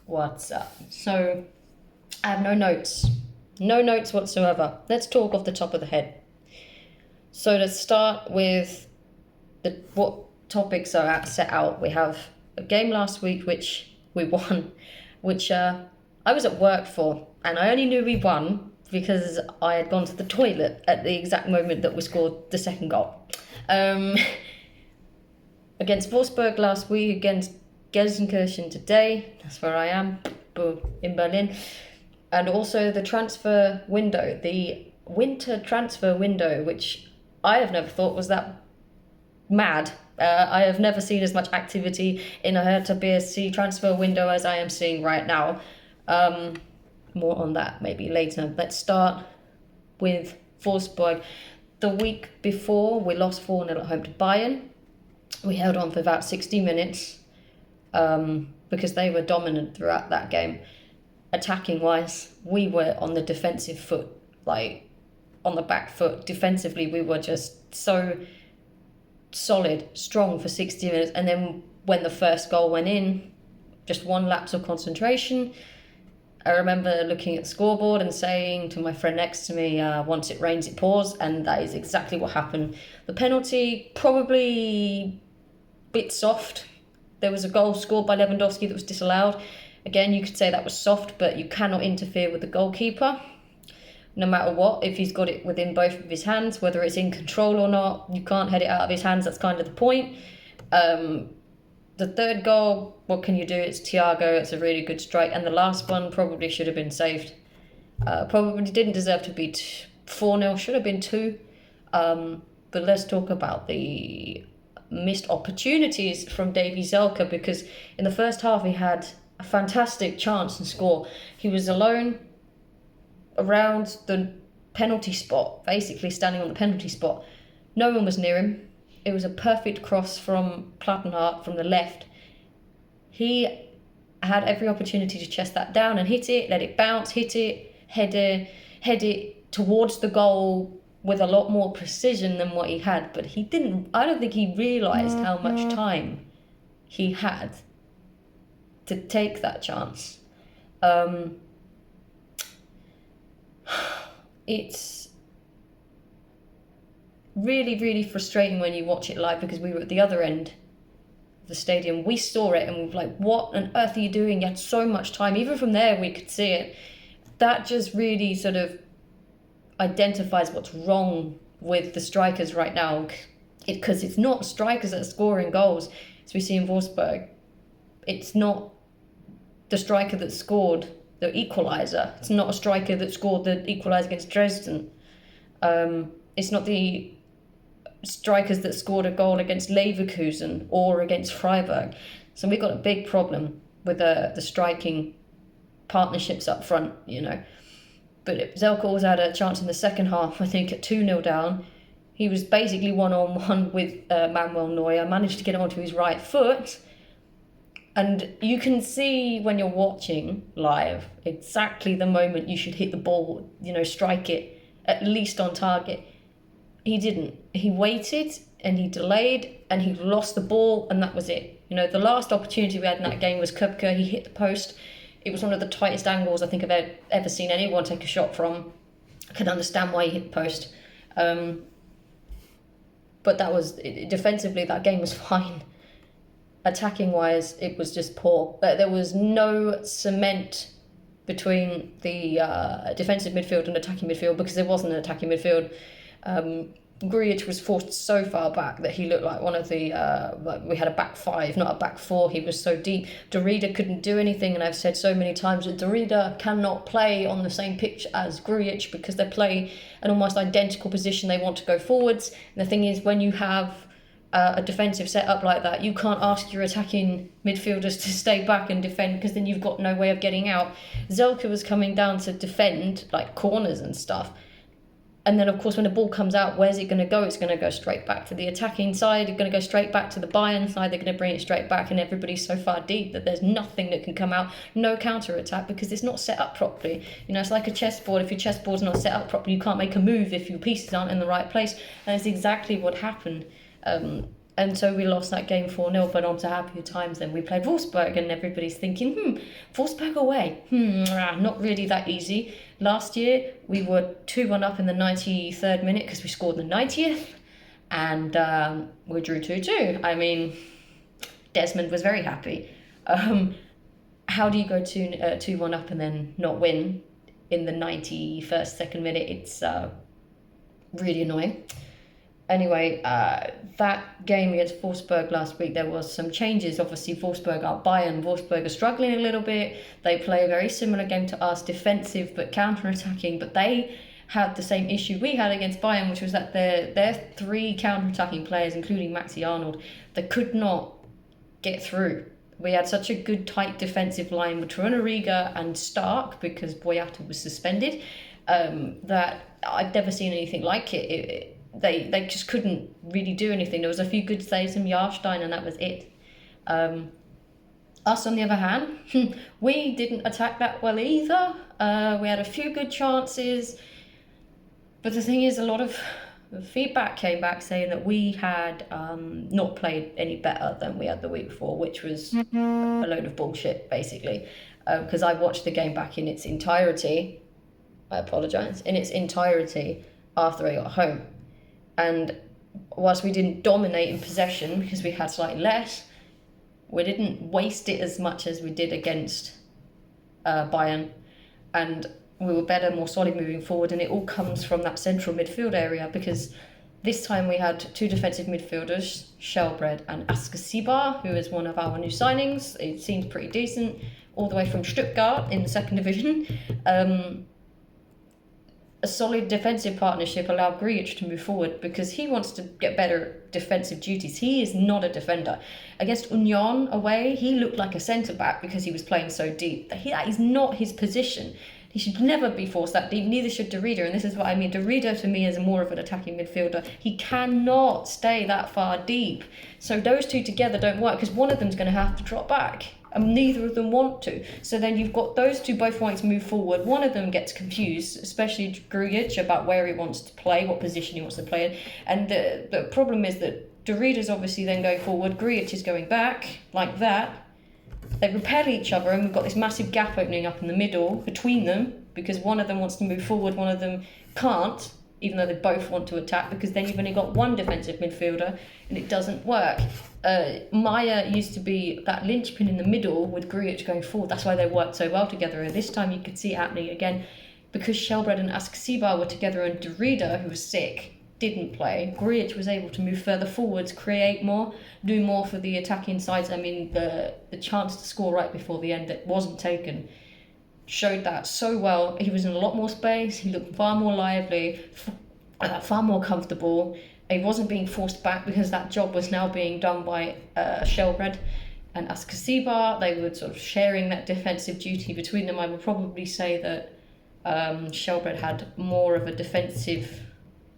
What's up? So, I have no notes. No notes whatsoever. Let's talk off the top of the head. So, to start with what topics are set out, we have a game last week which we won, which I was at work for, and I only knew we won because I had gone to the toilet at the exact moment that we scored the second goal. Against Wolfsburg last week, against Gelsenkirchen today, that's where I am, in Berlin. And also the transfer window, the winter transfer window, which I have never thought was that mad. I have never seen as much activity in a Hertha BSC transfer window as I am seeing right now. More on that maybe later. Let's start with Wolfsburg. The week before, we lost 4-0 at home to Bayern. We held on for about 60 minutes because they were dominant throughout that game. Attacking wise, we were on the defensive foot, like on the back foot. Defensively, we were just so solid, strong for 60 minutes. And then when the first goal went in, just one lapse of concentration. I remember looking at the scoreboard and saying to my friend next to me, once it rains, it pours. And that is exactly what happened. The penalty, probably a bit soft. There was a goal scored by Lewandowski that was disallowed. Again, you could say that was soft, but you cannot interfere with the goalkeeper. No matter what, if he's got it within both of his hands, whether it's in control or not, you can't head it out of his hands. That's kind of the point. The third goal, what can you do? It's Thiago. It's a really good strike. And the last one probably should have been saved. Probably didn't deserve to be 4-0. Should have been 2. But let's talk about the missed opportunities from Davy Zelka, because in the first half he had a fantastic chance to score. He was alone around the penalty spot, basically standing on the penalty spot. No one was near him. It was a perfect cross from Plattenhardt from the left. He had every opportunity to chest that down and hit it, let it bounce, hit it, head it towards the goal with a lot more precision than what he had. But he didn't, I don't think he realised how much time he had to take that chance. It's really, really frustrating when you watch it live, because we were at the other end of the stadium. We saw it and we were like, what on earth are you doing? You had so much time. Even from there, we could see it. That just really sort of identifies what's wrong with the strikers right now. Because it's not strikers that are scoring goals, as we see in Wolfsburg. It's not the striker that scored the equaliser. It's not a striker that scored the equaliser against Dresden. It's not the strikers that scored a goal against Leverkusen or against Freiburg. So we've got a big problem with the striking partnerships up front, you know. But Zelka also had a chance in the second half, I think, at 2-0 down. He was basically one-on-one with Manuel Neuer, managed to get onto his right foot. And you can see when you're watching live exactly the moment you should hit the ball, you know, strike it, at least on target. He didn't. He waited and he delayed and he lost the ball, and that was it. You know, the last opportunity we had in that game was Kupka. He hit the post. It was one of the tightest angles I think I've ever seen anyone take a shot from. I can understand why he hit the post. But that was, defensively, that game was fine. Attacking wise, it was just poor. There was no cement between the defensive midfield and attacking midfield, because there wasn't an attacking midfield. Grujic was forced so far back that he looked like one of the we had a back 5, not a back 4. He was so deep. Derrida couldn't do anything, and I've said so many times that Derrida cannot play on the same pitch as Grujic because they play an almost identical position. They want to go forwards, and the thing is, when you have a defensive setup like that, you can't ask your attacking midfielders to stay back and defend, because then you've got no way of getting out. Zelka was coming down to defend like corners and stuff, and then of course when the ball comes out, where's it going to go? It's going to go straight back to the attacking side. It's going to go straight back to the Bayern side. They're going to bring it straight back, and everybody's so far deep that there's nothing that can come out. No counter attack, because it's not set up properly. You know, it's like a chessboard. If your chessboard's not set up properly, you can't make a move if your pieces aren't in the right place. And it's exactly what happened. And so we lost that game 4-0, but on to happier times. Then we played Wolfsburg, and everybody's thinking, Wolfsburg away. Not really that easy. Last year, we were 2-1 up in the 93rd minute because we scored in the 90th, and we drew 2-2. I mean, Desmond was very happy. How do you go 2-1 up and then not win in the 91st, second minute? It's really annoying. Anyway, that game against Wolfsburg last week, there was some changes. Obviously, Wolfsburg are Bayern. Wolfsburg are struggling a little bit. They play a very similar game to us, defensive but counter-attacking. But they had the same issue we had against Bayern, which was that their three counter-attacking players, including Maxi Arnold, they could not get through. We had such a good, tight defensive line with Torunariga and Stark, because Boyata was suspended, that I've never seen anything like it. They just couldn't really do anything. There was a few good saves from Jahrstein, and that was it. Us, on the other hand, we didn't attack that well either. We had a few good chances. But the thing is, a lot of feedback came back saying that we had not played any better than we had the week before, which was a load of bullshit, basically. Because I watched the game back in its entirety. I apologise. In its entirety after I got home. And whilst we didn't dominate in possession because we had slightly less, we didn't waste it as much as we did against Bayern. And we were better, more solid moving forward. And it all comes from that central midfield area, because this time we had two defensive midfielders, Shelbred and Askasibar, who is one of our new signings. It seems pretty decent, all the way from Stuttgart in the second division. A solid defensive partnership allowed Grujic to move forward because he wants to get better defensive duties. He is not a defender. Against Union away, he looked like a centre-back because he was playing so deep. That is not his position. He should never be forced that deep, neither should Derrida, and this is what I mean. Derrida, to me, is more of an attacking midfielder. He cannot stay that far deep. So those two together don't work, because one of them's going to have to drop back, and neither of them want to. So then you've got those two both wanting to move forward. One of them gets confused, especially Grujic, about where he wants to play, what position he wants to play in. And the problem is that Derrida's obviously then going forward, Grujic is going back, like that. They repel each other, and we've got this massive gap opening up in the middle between them, because one of them wants to move forward, one of them can't, even though they both want to attack, because then you've only got one defensive midfielder, and it doesn't work. Maya used to be that linchpin in the middle with Grujic going forward. That's why they worked so well together, and this time you could see it happening again, because Shelbred and Askasibar were together, and Derrida, who was sick, didn't play. Grujic was able to move further forwards, create more, do more for the attacking sides. I mean, the chance to score right before the end that wasn't taken showed that so well. He was in a lot more space, he looked far more lively, far more comfortable. He wasn't being forced back because that job was now being done by Shelbred and Askasibar. They were sort of sharing that defensive duty between them. I would probably say that Shelbred had more of a defensive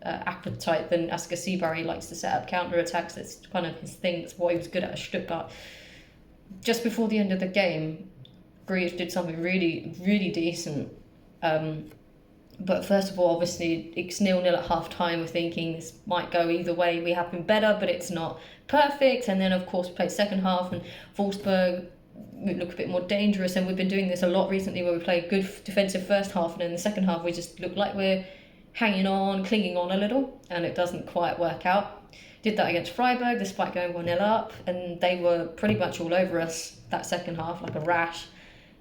appetite than Askasibar. He likes to set up counter-attacks. That's kind of his thing. That's what he was good at Stuttgart. Just before the end of the game, Grujic did something really, really decent. But first of all, obviously, it's 0-0 at half-time. We're thinking this might go either way. We have been better, but it's not perfect. And then, of course, we played second half, and Wolfsburg look a bit more dangerous. And we've been doing this a lot recently, where we play good defensive first half, and in the second half, we just look like we're hanging on, clinging on a little, and it doesn't quite work out. Did that against Freiburg, despite going 1-0 up, and they were pretty much all over us that second half, like a rash.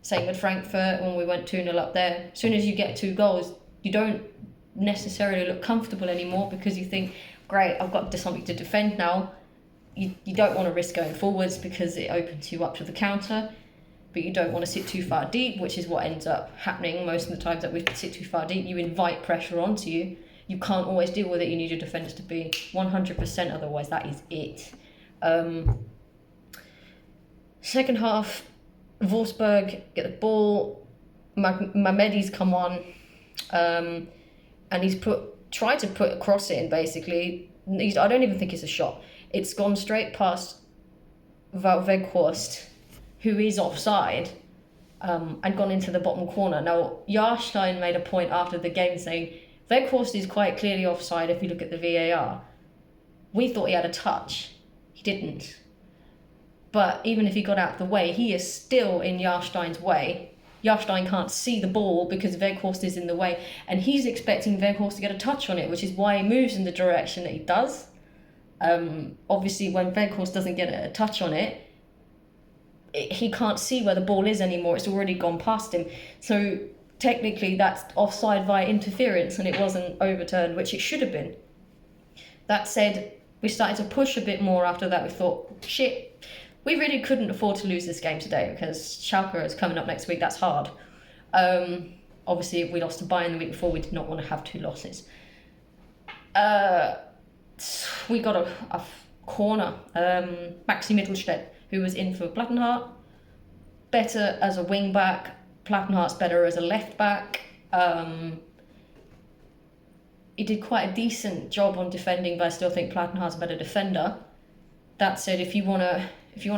Same with Frankfurt when we went 2-0 up there. As soon as you get 2 goals, you don't necessarily look comfortable anymore, because you think, great, I've got something to defend now. You don't want to risk going forwards because it opens you up to the counter, but you don't want to sit too far deep, which is what ends up happening most of the times that we sit too far deep. You invite pressure onto you. You can't always deal with it. You need your defenders to be 100%, otherwise that is it. Second half, Wolfsburg get the ball. Mamedi's come on, and he's tried to put a cross in, basically. I don't even think it's a shot. It's gone straight past Weghorst, who is offside, and gone into the bottom corner. Now, Jahrstein made a point after the game saying, Weghorst is quite clearly offside if you look at the VAR. We thought he had a touch. didn't. But even if he got out of the way, he is still in Jahrstein's way. Jahrstein can't see the ball because Weghorst is in the way, and he's expecting Weghorst to get a touch on it, which is why he moves in the direction that he does. Obviously, when Weghorst doesn't get a touch on it, he can't see where the ball is anymore. It's already gone past him. So technically, that's offside via interference, and it wasn't overturned, which it should have been. That said, we started to push a bit more after that. We thought, shit, we really couldn't afford to lose this game today because Schalke is coming up next week. That's hard. Obviously, if we lost to Bayern the week before, we did not want to have 2 losses. We got a corner. Maxi Mittelstädt, who was in for Plattenhardt, better as a wing back. Plattenhardt's better as a left back. He did quite a decent job on defending, but I still think Plattenhardt's a better defender. That said, if you want to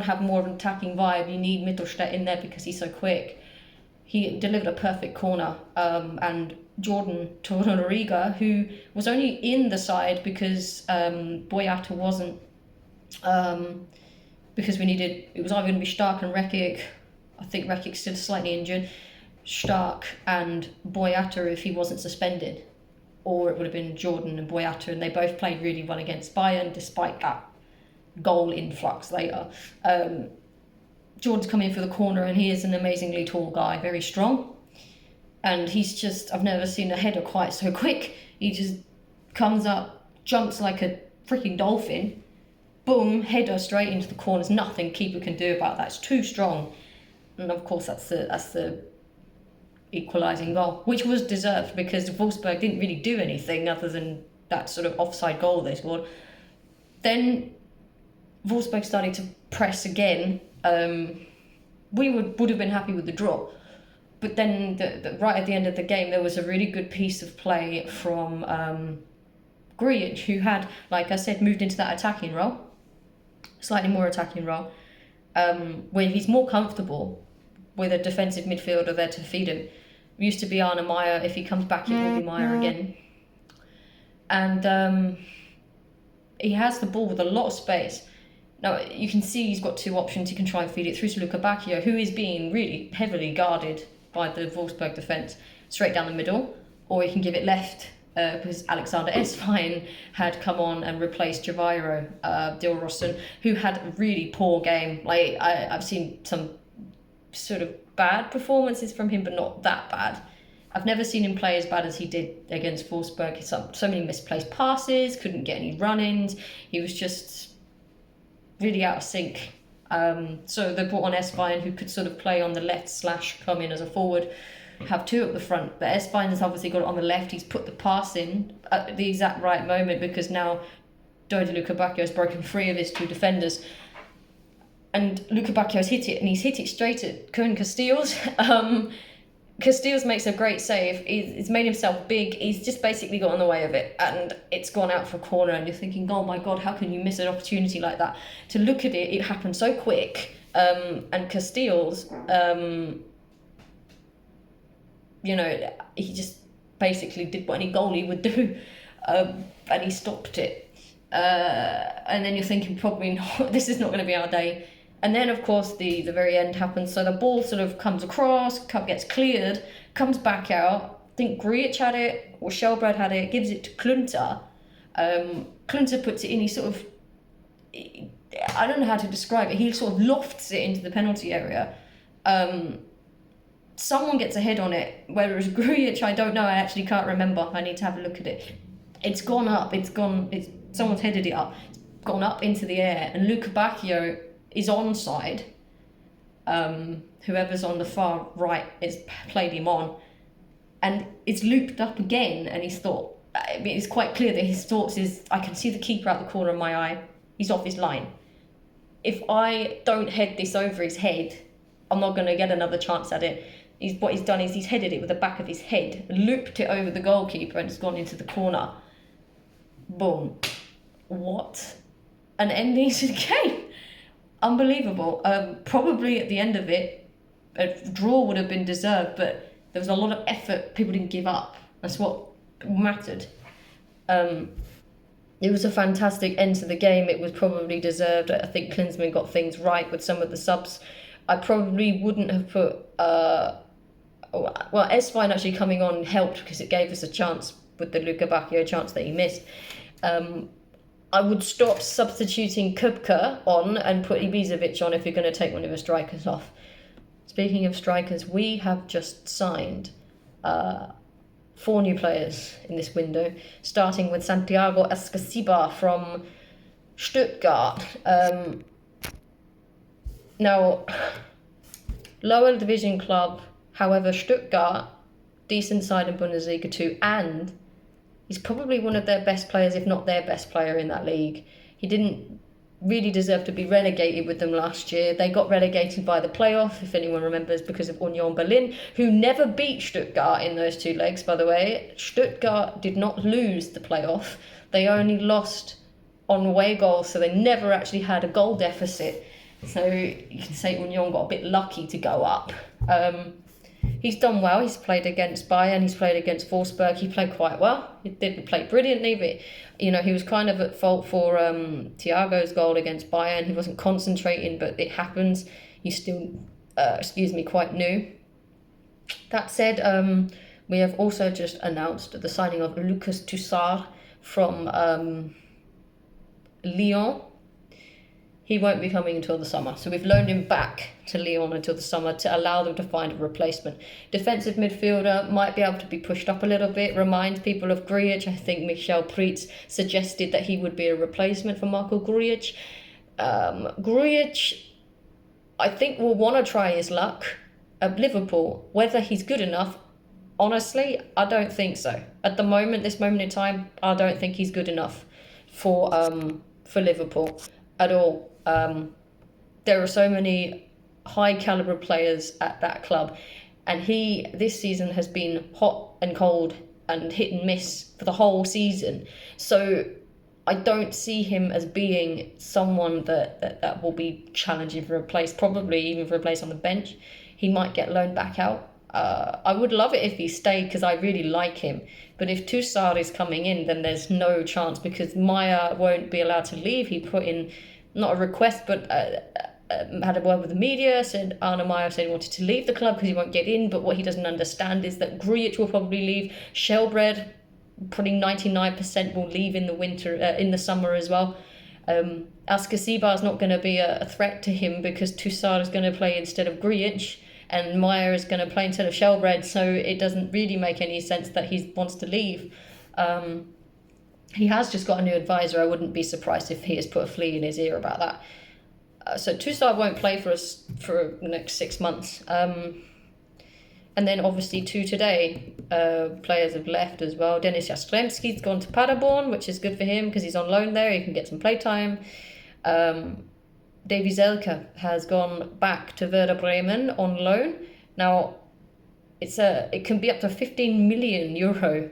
have more of an attacking vibe, you need Mittelstädt in there because he's so quick. He delivered a perfect corner, and Jordan Torunariga, who was only in the side because Boyata wasn't, because it was either going to be Stark and Rekic. I think Rekic's still slightly injured. Stark and Boyata if he wasn't suspended, or it would have been Jordan and Boyata, and they both played really well against Bayern despite that goal influx later. Jordan's coming in for the corner, and he is an amazingly tall guy, very strong, and I've never seen a header quite so quick. He just comes up, jumps like a freaking dolphin, boom, header straight into the corner. There's nothing keeper can do about that. It's too strong, and of course that's the equalising goal, which was deserved because Wolfsburg didn't really do anything other than that sort of offside goal they scored. Then Wolfsburg started to press again. We would have been happy with the draw, but then right at the end of the game there was a really good piece of play from Grujic, who had, like I said, moved into that attacking role, slightly more attacking role, where he's more comfortable with a defensive midfielder there to feed him. It used to be Arne Meyer. If he comes back, it will be Meyer again. And he has the ball with a lot of space. Now, you can see he's got 2 options. He can try and feed it through to Luka Bacchio, who is being really heavily guarded by the Wolfsburg defence, straight down the middle, or he can give it left, because Alexander Eswein had come on and replaced Javairo Dilrosun, who had a really poor game. Like, I've seen some sort of bad performances from him, but not that bad. I've never seen him play as bad as he did against Wolfsburg. So many misplaced passes, couldn't get any run-ins. He was just really out of sync. So they brought on Eswein, who could sort of play on the left / come in as a forward, have 2 at the front. But Eswein has obviously got it on the left. He's put the pass in at the exact right moment because now Dodi Luka Bacchio has broken free of his 2 defenders. And Luka Bacchio's hit it, and he's hit it straight at Koen Casteels. Casteels makes a great save. He's made himself big. He's just basically got in the way of it, and it's gone out for a corner. And you're thinking, oh my God, how can you miss an opportunity like that? To look at it, it happened so quick. And Casteels, he just basically did what any goalie would do, and he stopped it. And then you're thinking, probably not. This is not going to be our day. And then, of course, the very end happens. So the ball sort of comes across, gets cleared, comes back out. I think Grujic had it, or Shelbrad had it, gives it to Klunter. Klunter puts it in, he sort of, I don't know how to describe it, he sort of lofts it into the penalty area. Someone gets a head on it, whether it's Grujic, I don't know, I actually can't remember. I need to have a look at it. It's gone up, someone's headed it up. It's gone up into the air, and Luka Bacchio is onside. Whoever's on the far right has played him on, and it's looped up again, and he's thought, I mean, it's quite clear that his thoughts is, I can see the keeper out the corner of my eye, he's off his line. If I don't head this over his head, I'm not going to get another chance at it. What he's done is he's headed it with the back of his head, looped it over the goalkeeper, and it's gone into the corner. Boom. What an ending to the game. Unbelievable. Probably at the end of it, a draw would have been deserved, but there was a lot of effort. People didn't give up. That's what mattered. It was a fantastic end to the game. It was probably deserved. I think Klinsmann got things right with some of the subs. I probably wouldn't have put. Well, Esvine actually coming on helped because it gave us a chance with the Luka Bacchio chance that he missed. I would stop substituting Kupka on and put Ibisevic on if you're going to take one of the strikers off. Speaking of strikers, we have just signed 4 new players in this window, starting with Santiago Escasiba from Stuttgart. Now, lower division club, however, Stuttgart, decent side in Bundesliga 2, and he's probably one of their best players, if not their best player in that league. He didn't really deserve to be relegated with them last year. They got relegated by the playoff, if anyone remembers, because of Union Berlin, who never beat Stuttgart in those 2 legs, by the way. Stuttgart did not lose the playoff. They only lost on away goals, so they never actually had a goal deficit. So you can say Union got a bit lucky to go up. He's done well. He's played against Bayern. He's played against Wolfsburg. He played quite well. He didn't play brilliantly, but he was kind of at fault for Thiago's goal against Bayern. He wasn't concentrating, but it happens. He's still, quite new. That said, we have also just announced the signing of Lucas Toussaint from Lyon. He won't be coming until the summer. So we've loaned him back to Lyon until the summer to allow them to find a replacement. Defensive midfielder, might be able to be pushed up a little bit. Reminds people of Grujic. I think Michel Preetz suggested that he would be a replacement for Marco Grujic. Grujic, I think, will want to try his luck at Liverpool. Whether he's good enough, honestly, I don't think so. At the moment, this moment in time, I don't think he's good enough for Liverpool at all. There are so many high caliber players at that club, and he this season has been hot and cold and hit and miss for the whole season. So I don't see him as being someone that will be challenging for a place, probably even for a place on the bench. He might get loaned back out. I would love it if he stayed because I really like him. But if Toussaint is coming in, then there's no chance because Meyer won't be allowed to leave. He put in, not a request, but had a word with the media, said Arne Meyer said he wanted to leave the club because he won't get in. But what he doesn't understand is that Grujic will probably leave. Shelbred, probably 99% will leave in the winter, in the summer as well. Ascasiba is not going to be a threat to him because Toussaint is going to play instead of Grujic. And Meyer is going to play instead of Shelbred, so it doesn't really make any sense that he wants to leave. He has just got a new advisor. I wouldn't be surprised if he has put a flea in his ear about that. So Toussaint won't play for us for the next 6 months. And then obviously today, players have left as well. Denis Jastrzębski's gone to Paderborn, which is good for him because he's on loan there. He can get some playtime. Davy Zelka has gone back to Werder Bremen on loan. Now, it can be up to 15 million euro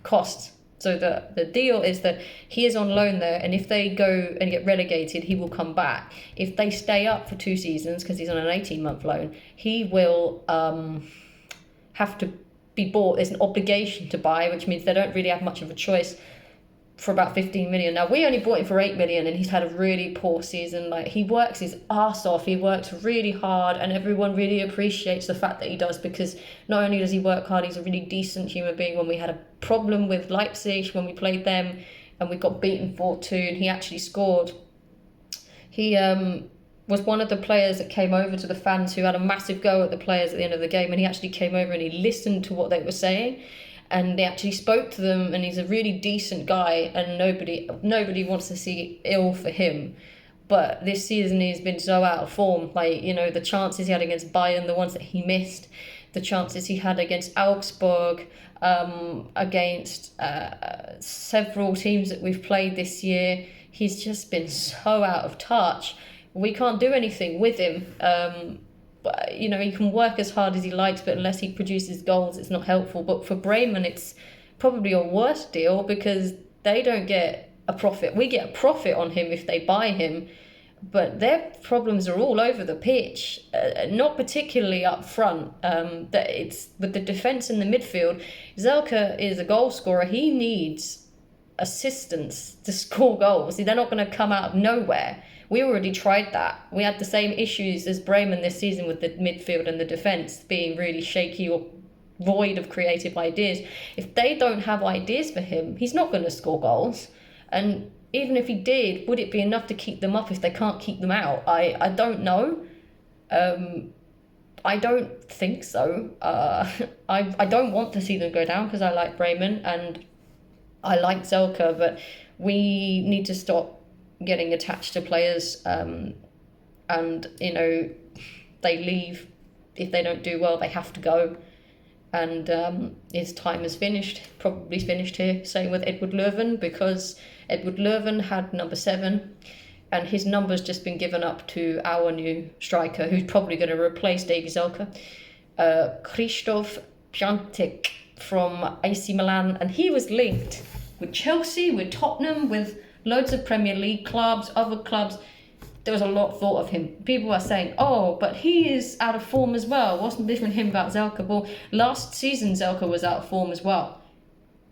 cost. So the deal is that he is on loan there, and if they go and get relegated, he will come back. If they stay up for 2 seasons, because he's on an 18-month loan, he will have to be bought. There's an obligation to buy, which means they don't really have much of a choice. For about 15 million. Now, we only bought him for 8 million and he's had a really poor season. Like, he works his arse off, he works really hard, and everyone really appreciates the fact that he does, because not only does he work hard, he's a really decent human being. When we had a problem with Leipzig, when we played them and we got beaten 4-2 and he actually scored, he was one of the players that came over to the fans who had a massive go at the players at the end of the game, and he actually came over and he listened to what they were saying. And they actually spoke to them, and he's a really decent guy, and nobody wants to see ill for him. But this season he's been so out of form. Like, the chances he had against Bayern, the ones that he missed, the chances he had against Augsburg, against several teams that we've played this year, he's just been so out of touch. We can't do anything with him. He can work as hard as he likes, but unless he produces goals, it's not helpful. But for Bremen, it's probably a worse deal because they don't get a profit. We get a profit on him if they buy him, but their problems are all over the pitch, not particularly up front. That it's with the defence in the midfield. Zelka is a goal scorer. He needs assistants to score goals. They're not going to come out of nowhere. We already tried that. We had the same issues as Bremen this season with the midfield and the defence being really shaky or void of creative ideas. If they don't have ideas for him, he's not going to score goals. And even if he did, would it be enough to keep them up if they can't keep them out? I don't know. I don't think so. I don't want to see them go down because I like Bremen and I like Zelka, but we need to stop getting attached to players, and they leave. If they don't do well, they have to go, and his time is finished, probably finished here. Same with Edward Löwen, because Edward Löwen had number 7 and his number's just been given up to our new striker, who's probably going to replace Davy Zelka, Krzysztof Piątek from AC Milan, and he was linked with Chelsea, with Tottenham, with loads of Premier League clubs, other clubs. There was a lot thought of him. People are saying, oh, but he is out of form as well. What's the difference him about Zelka? Well, last season Zelka was out of form as well.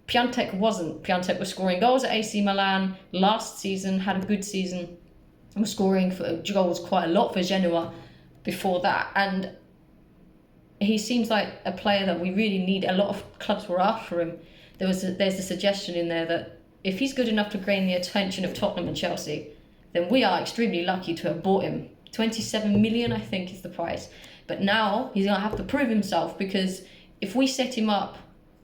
Piątek wasn't. Piątek was scoring goals at AC Milan last season, had a good season, was scoring for goals quite a lot for Genoa before that. And he seems like a player that we really need. A lot of clubs were after him. There's a suggestion in there that if he's good enough to gain the attention of Tottenham and Chelsea, then we are extremely lucky to have bought him. 27 million, I think, is the price. But now he's going to have to prove himself, because if we set him up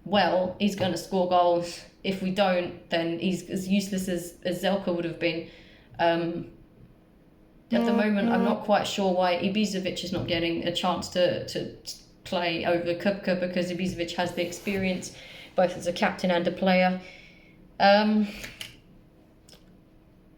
well, he's going to score goals. If we don't, then he's as useless as Zelka would have been. At the moment, I'm not quite sure why Ibisevic is not getting a chance to play over Kupka, because Ibisevic has the experience, both as a captain and a player.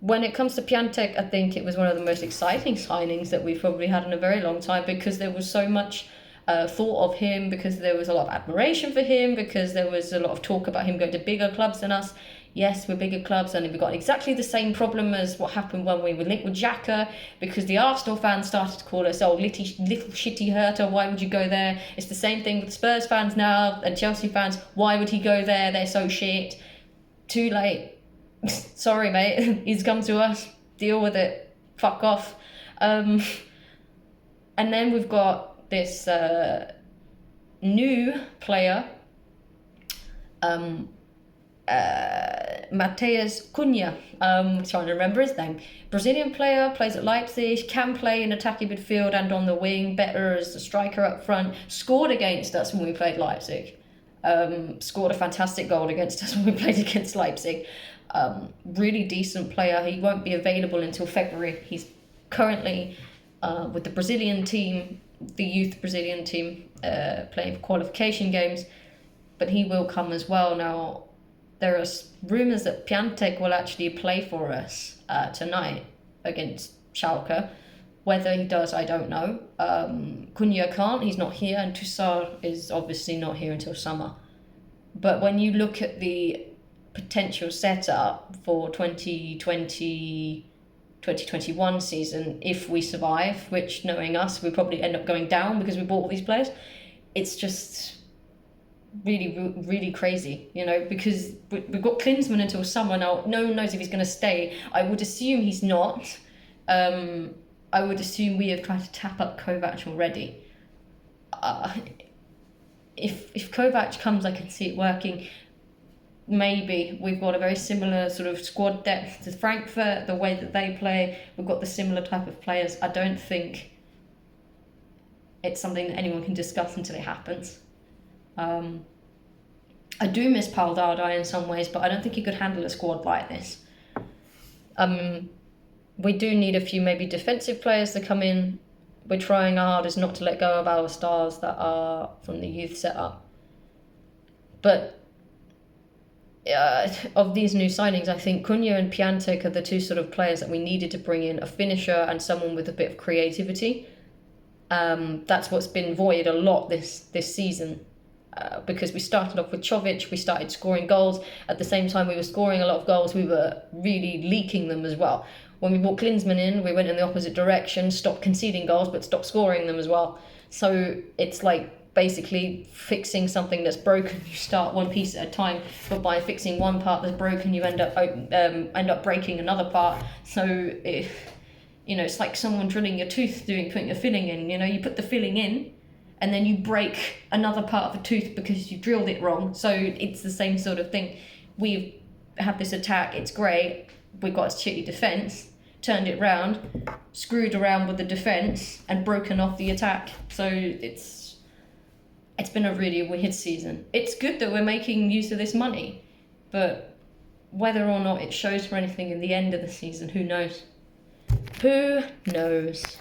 When it comes to Piątek, I think it was one of the most exciting signings that we've probably had in a very long time, because there was so much thought of him, because there was a lot of admiration for him, because there was a lot of talk about him going to bigger clubs than us. Yes, we're bigger clubs, and we've got exactly the same problem as what happened when we were linked with Xhaka, because the Arsenal fans started to call us, oh, little shitty Hertha, why would you go there? It's the same thing with Spurs fans now, and Chelsea fans, why would he go there? They're so shit. Too late. Sorry, mate. He's come to us. Deal with it. Fuck off. And then we've got this new player, Matheus Cunha. Trying to remember his name. Brazilian player, plays at Leipzig, can play in attacking midfield and on the wing, better as a striker up front. Scored against us when we played Leipzig. Scored a fantastic goal against us when we played against Leipzig. Really decent player. He won't be available until February. He's currently with the Brazilian team, the youth Brazilian team, playing for qualification games, but he will come as well. Now, there are rumours that Piątek will actually play for us tonight against Schalke. Whether he does, I don't know. Cunha can't, he's not here, and Toussaint is obviously not here until summer. But when you look at the potential setup for 2020-2021 season, if we survive, which, knowing us, we probably end up going down because we bought all these players, it's just really, really crazy, because we've got Klinsmann until summer now. No one knows if he's going to stay. I would assume he's not. I would assume we have tried to tap up Kovac already. If Kovac comes, I can see it working. Maybe we've got a very similar sort of squad depth to Frankfurt, the way that they play. We've got the similar type of players. I don't think it's something that anyone can discuss until it happens. I do miss Paul Dardai in some ways, but I don't think he could handle a squad like this. We do need a few maybe defensive players to come in. We're trying our hardest not to let go of our stars that are from the youth setup. But of these new signings, I think Cunha and Piątek are the two sort of players that we needed to bring in, a finisher and someone with a bit of creativity. That's what's been void a lot this season. Because we started off with Čović, we started scoring goals. At the same time we were scoring a lot of goals, we were really leaking them as well. When we brought Klinsmann in, we went in the opposite direction, stopped conceding goals, but stopped scoring them as well. So it's like basically fixing something that's broken. You start one piece at a time, but by fixing one part that's broken, you end up breaking another part. So it's like someone drilling your tooth, putting a filling in. You put the filling in, and then you break another part of the tooth because you drilled it wrong. So it's the same sort of thing. We've had this attack, it's great, we've got a shitty defence, turned it round, screwed around with the defence, and broken off the attack. So it's been a really weird season. It's good that we're making use of this money, but whether or not it shows for anything in the end of the season, who knows? Who knows?